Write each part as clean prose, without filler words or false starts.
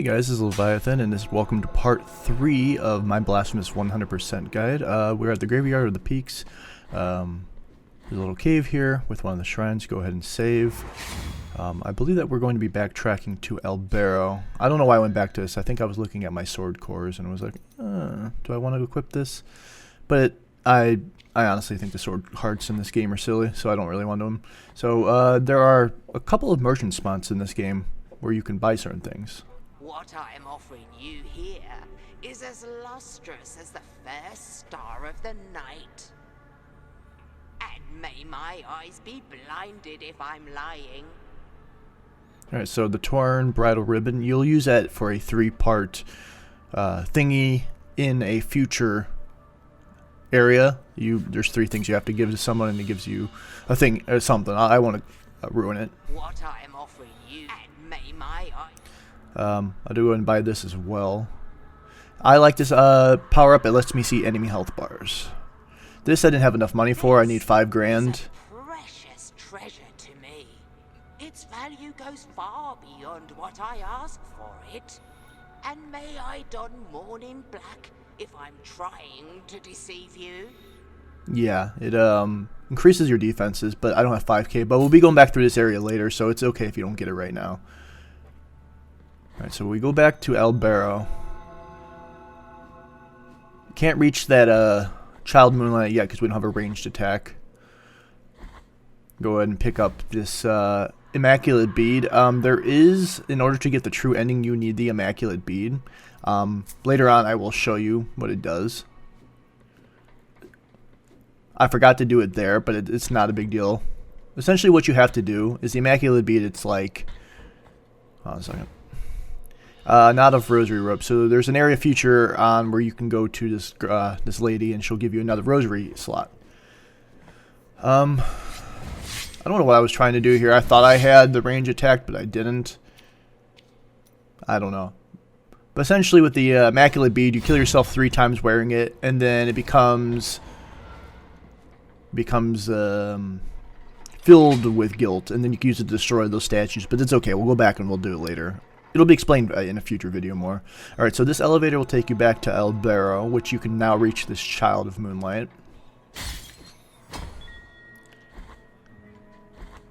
Hey guys, this is Leviathan, and welcome to part 3 of my Blasphemous 100% guide. We're at the Graveyard of the Peaks. There's a little cave here with one of the shrines. Go ahead and save. I believe that we're going to be backtracking to Albero. I don't know why I went back to this. I think I was looking at my sword cores and was like, do I want to equip this? But I honestly think the sword hearts in this game are silly, so I don't really want them. So there are a couple of merchant spots in this game where you can buy certain things. What I am offering you here is as lustrous as the first star of the night. And may my eyes be blinded if I'm lying. Alright, so the torn bridal ribbon, you'll use that for a 3-part thingy in a future area. There's 3 things you have to give to someone, and it gives you a thing or something. I want to ruin it. What I am offering you, and may my eyes... I'll do go and buy this as well. I like this power up. It lets me see enemy health bars. This I didn't have enough money for. I need 5 grand. Precious treasure to me. Its value goes far beyond what I ask for it. And may I don mourning black if I'm trying to deceive you? Yeah, it increases your defenses, but I don't have 5k. But we'll be going back through this area later, so it's okay if you don't get it right now. Alright, so we go back to Albero. Can't reach that Child Moonlight yet because we don't have a ranged attack. Go ahead and pick up this Immaculate Bead. There is, in order to get the true ending, you need the Immaculate Bead. Later on I will show you what it does. I forgot to do it there, but it's not a big deal. Essentially what you have to do is the Immaculate Bead, it's like... Hold on a second. Not of rosary rope. So there's an area feature on where you can go to this this lady, and she'll give you another rosary slot. I don't know what I was trying to do here. I thought I had the range attack, but I didn't. I don't know. But essentially, with the Immaculate Bead, you kill yourself 3 times wearing it, and then it becomes filled with guilt, and then you can use it to destroy those statues. But it's okay. We'll go back and we'll do it later. It'll be explained in a future video more. Alright, so this elevator will take you back to Albero, which you can now reach this Child of Moonlight. I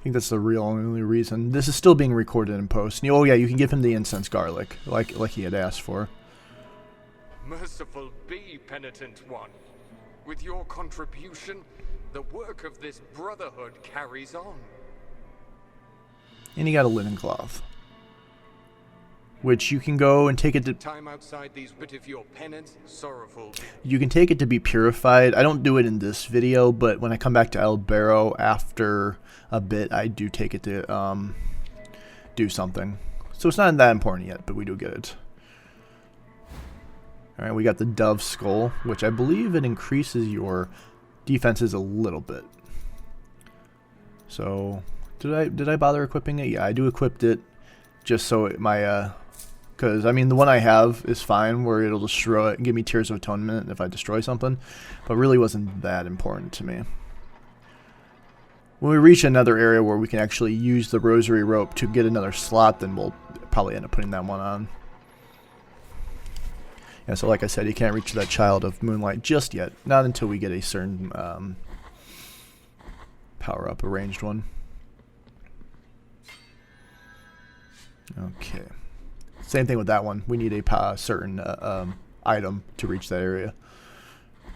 think that's the real only reason. This is still being recorded in post. Oh yeah, you can give him the incense garlic, like he had asked for. Merciful be, Penitent One. With your contribution, the work of this brotherhood carries on. And he got a linen cloth, which you can go and take it to... Time outside these bit of your penance, sorrowful. You can take it to be purified. I don't do it in this video, but when I come back to Albero after a bit, I do take it to do something. So it's not that important yet, but we do get it. Alright, we got the dove skull, which I believe it increases your defenses a little bit. So, did I bother equipping it? Yeah, I do equipped it just so it, my because, I mean, the one I have is fine, where it'll destroy and give me Tears of Atonement if I destroy something, but really wasn't that important to me. When we reach another area where we can actually use the rosary rope to get another slot, then we'll probably end up putting that one on. Yeah, so like I said, you can't reach that Child of Moonlight just yet. Not until we get a certain power-up, a ranged one. Okay. Same thing with that one. We need a certain item to reach that area.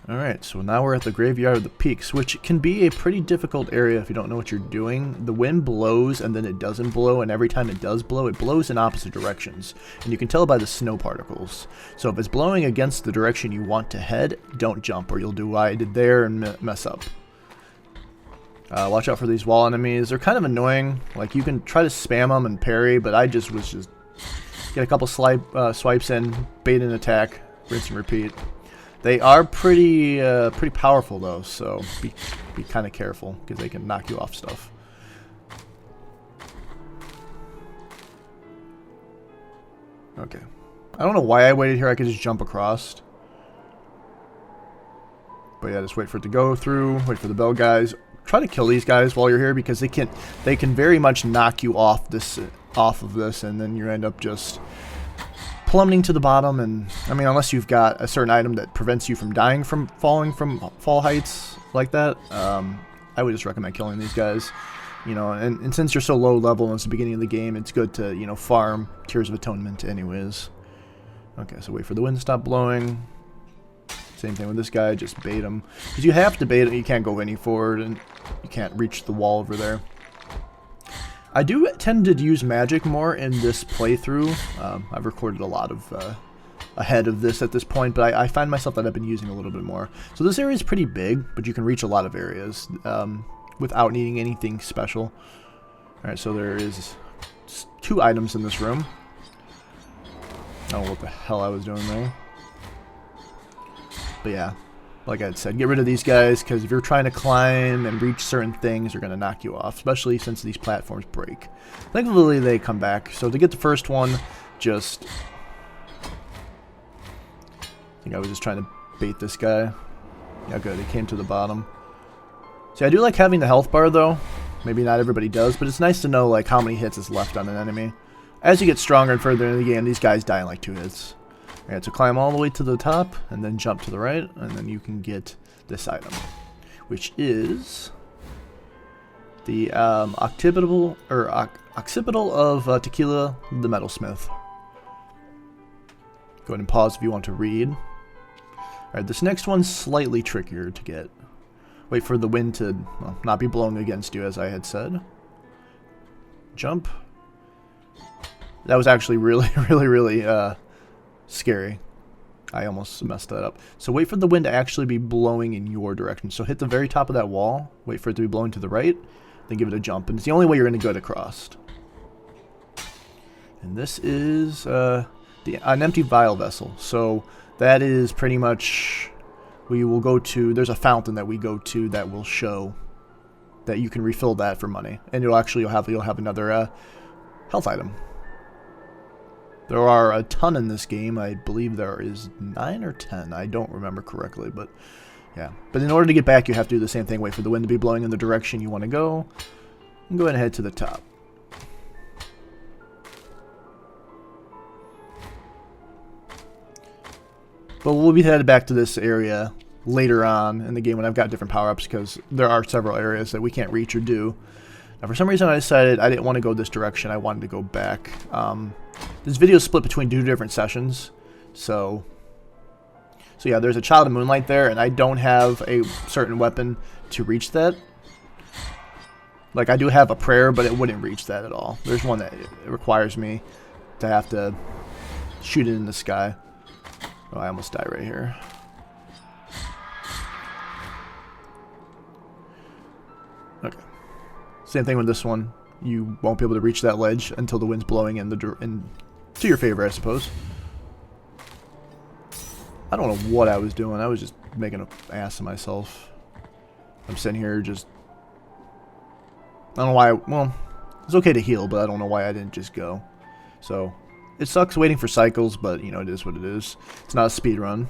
Alright, so now we're at the Graveyard of the Peaks, which can be a pretty difficult area if you don't know what you're doing. The wind blows and then it doesn't blow, and every time it does blow, it blows in opposite directions. And you can tell by the snow particles. So if it's blowing against the direction you want to head, don't jump, or you'll do what I did there and mess up. Watch out for these wall enemies. They're kind of annoying. Like, you can try to spam them and parry, but I was just get a couple swipes in, bait an attack, rinse and repeat. They are pretty powerful though, so be kind of careful because they can knock you off stuff. Okay, I don't know why I waited here. I could just jump across. But yeah, just wait for it to go through. Wait for the bell guys. Try to kill these guys while you're here because they can very much knock you off of this, and then you end up just plummeting to the bottom, and I mean, unless you've got a certain item that prevents you from dying from falling from fall heights like that, I would just recommend killing these guys. You know, and since you're so low level and it's the beginning of the game, it's good to, you know, farm Tears of Atonement anyways. Okay, so wait for the wind to stop blowing. Same thing with this guy, just bait him. Because you have to bait him, you can't go any forward, and you can't reach the wall over there. I do tend to use magic more in this playthrough. I've recorded a lot of ahead of this at this point, but I find myself that I've been using a little bit more. So this area is pretty big, but you can reach a lot of areas without needing anything special. Alright, so there is 2 items in this room. I don't know what the hell I was doing there. But yeah, like I said, get rid of these guys, because if you're trying to climb and reach certain things, they're going to knock you off, especially since these platforms break. Thankfully, they come back. So to get the first one, just... I think I was just trying to bait this guy. Yeah, good. He came to the bottom. See, I do like having the health bar, though. Maybe not everybody does, but it's nice to know like how many hits is left on an enemy. As you get stronger and further into the game, these guys die in like 2 hits. Alright, so climb all the way to the top, and then jump to the right, and then you can get this item, which is the occipital of Tequila the Metalsmith. Go ahead and pause if you want to read. Alright, this next one's slightly trickier to get. Wait for the wind to, well, not be blowing against you, as I had said. Jump. That was actually really, really scary. I almost messed that up. So wait for the wind to actually be blowing in your direction. So hit the very top of that wall, wait for it to be blowing to the right, then give it a jump. And it's the only way you're going to get across. And this is an empty vial vessel. So that is pretty much... We will go to, there's a fountain that we go to that will show that you can refill that for money. And it'll actually, you'll have another health item. There are a ton in this game. I believe there is 9 or 10. I don't remember correctly, but yeah. But in order to get back, you have to do the same thing. Wait for the wind to be blowing in the direction you want to go. And go ahead and head to the top. But we'll be headed back to this area later on in the game when I've got different power-ups, because there are several areas that we can't reach or do. Now, for some reason, I decided I didn't want to go this direction. I wanted to go back. This video is split between 2 different sessions. So yeah, there's a Child of Moonlight there, and I don't have a certain weapon to reach that. Like, I do have a prayer, but it wouldn't reach that at all. There's one that requires me to have to shoot it in the sky. Oh, I almost died right here. Okay. Same thing with this one. You won't be able to reach that ledge until the wind's blowing in to your favor, I suppose. I don't know what I was doing. I was just making an ass of myself. I'm sitting here just... I don't know why... Well, it's okay to heal, but I don't know why I didn't just go. So... It sucks waiting for cycles, but, you know, it is what it is. It's not a speed run.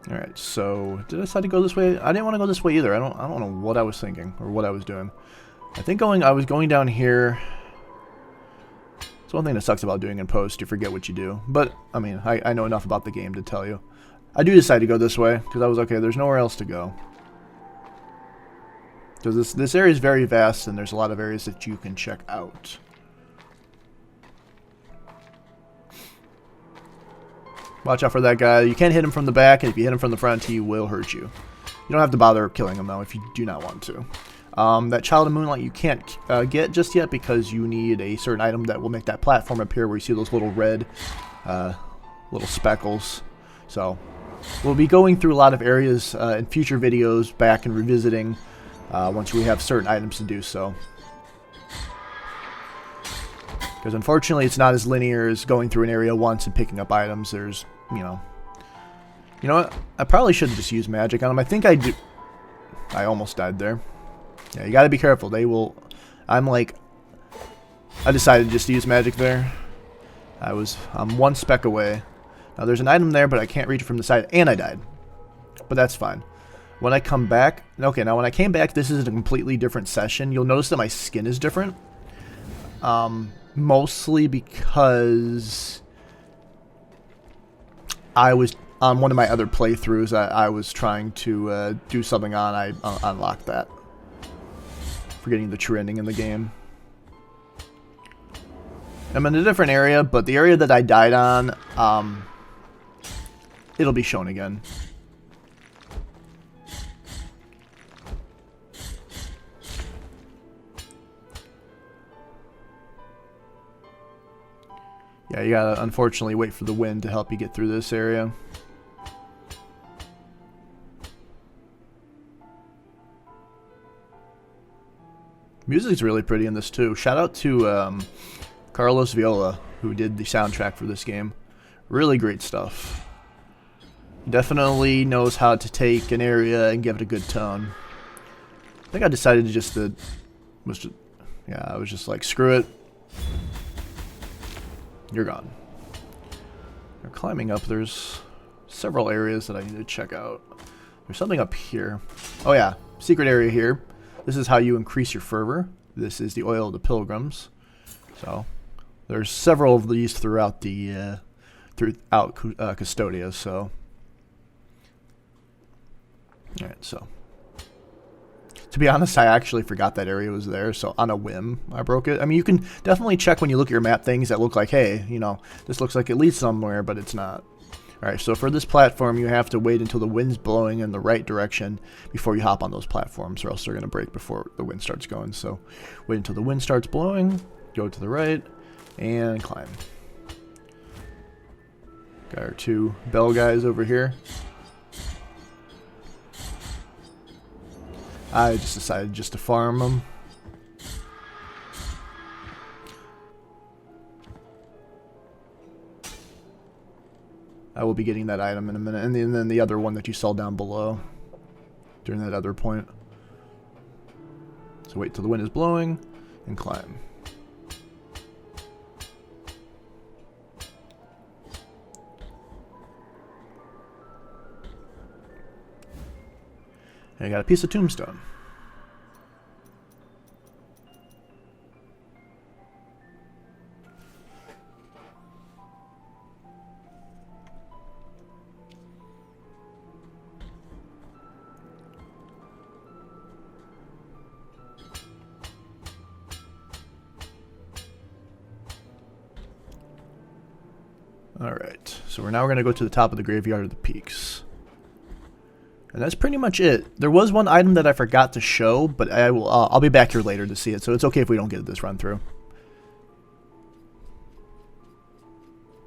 Alright, so... Did I decide to go this way? I didn't want to go this way either. I don't know what I was thinking, or what I was doing. I think I was going down here... It's one thing that sucks about doing in post. You forget what you do. But, I mean, I know enough about the game to tell you. I do decide to go this way, because I was okay, there's nowhere else to go. Because this area is very vast, and there's a lot of areas that you can check out. Watch out for that guy. You can't hit him from the back, and if you hit him from the front, he will hurt you. You don't have to bother killing him, though, if you do not want to. That Child of Moonlight you can't get just yet, because you need a certain item that will make that platform appear where you see those little red little speckles. So, we'll be going through a lot of areas in future videos, back and revisiting, once we have certain items to do so. Because unfortunately, it's not as linear as going through an area once and picking up items. There's, you know what? I probably should have just used magic on them. I think I do. I almost died there. Yeah, you gotta be careful. They will... I decided just to use magic there. I'm 1 speck away. Now, there's an item there, but I can't reach it from the side, and I died. But that's fine. When I come back... Okay, now when I came back, this is a completely different session. You'll notice that my skin is different. Mostly because I was on one of my other playthroughs. I was trying to do something on. I unlocked that. Forgetting the true ending in the game. I'm in a different area, but the area that I died on, it'll be shown again. Yeah, you gotta unfortunately wait for the wind to help you get through this area. Music's really pretty in this too. Shout out to Carlos Viola, who did the soundtrack for this game. Really great stuff. Definitely knows how to take an area and give it a good tone. I think I decided to I was just like, screw it. You're gone. We're climbing up. There's several areas that I need to check out. There's something up here. Oh yeah, secret area here. This is how you increase your fervor. This is the oil of the pilgrims. So there's several of these throughout the Cvstodia. So all right, so to be honest, I actually forgot that area was there, so on a whim, I broke it. I mean, you can definitely check when you look at your map things that look like, hey, you know, this looks like it leads somewhere, but it's not. Alright, so for this platform, you have to wait until the wind's blowing in the right direction before you hop on those platforms, or else they're going to break before the wind starts going. So wait until the wind starts blowing, go to the right, and climb. Got our two bell guys over here. I just decided just to farm them. I will be getting that item in a minute, and then the other one that you saw down below during that other point. So wait till the wind is blowing and climb. And I got a piece of tombstone. Alright, so we're now going to go to the top of the graveyard of the peaks. And that's pretty much it. There was one item that I forgot to show, but I'll be back here later to see it, so it's okay if we don't get this run through.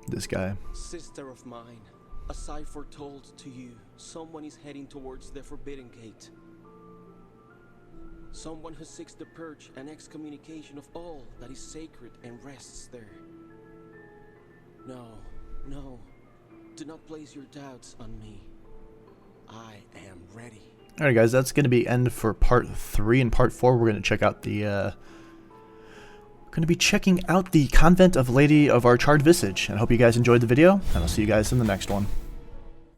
This guy. Sister of mine, as I foretold to you, someone is heading towards the Forbidden Gate. Someone who seeks the purge and excommunication of all that is sacred and rests there. No, no, do not place your doubts on me. I am ready. Alright guys, that's going to be end for part 3. And part 4 we're going to check out the Convent of Lady of our Charred Visage. And I hope you guys enjoyed the video, and I'll see you guys in the next one.